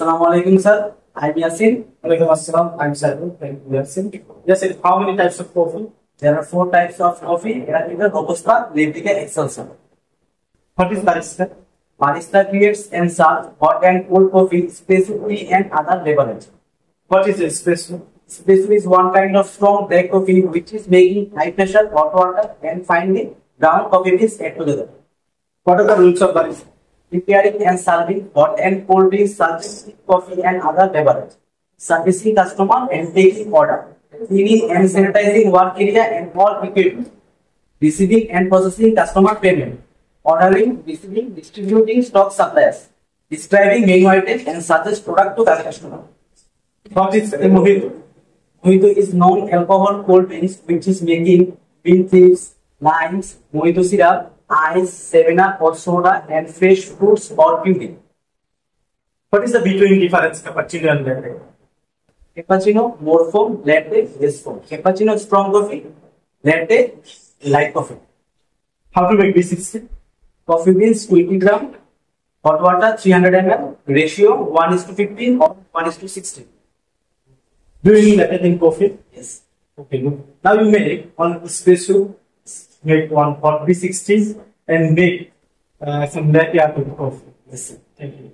Assalamu alaikum, sir. I'm Yasin. Alaikum assalam. I'm Sadhu. Thank you, Yasin. Yasin, how many types of coffee? There are 4 types of coffee: Arabica, Robusta, Arabica, Excelsa. What is barista? Barista creates and serves hot and cold coffee, specialty and other beverages. What is espresso? Espresso is one kind of strong black coffee which is making high pressure hot water and finally brown coffee beans add together. What are the rules of barista? Preparing and serving hot and cold drinks, serving coffee and other beverages. Servicing customer and taking order. Cleaning and sanitizing work area and all equipment. Receiving and processing customer payment. Ordering, receiving, distributing stock suppliers. Describing menu items and suggest product to the customer. What is a mojito? Mojito is non-alcohol cold drinks which is making bean chips, limes, mojito syrup, ice, 7-Up or soda and fresh fruits or pudding. What is the between difference cappuccino and latte? Cappuccino, more foam, latte, less foam. Cappuccino, strong coffee, latte, light coffee. How to make B60? Coffee beans 20 gram, hot water 300 ml, ratio 1:15 or 1:16. Do you need latte in coffee? Yes. Okay, good. Now you make one espresso, make one hot B60 and make some latte art with coffee. Yes, sir. Thank you.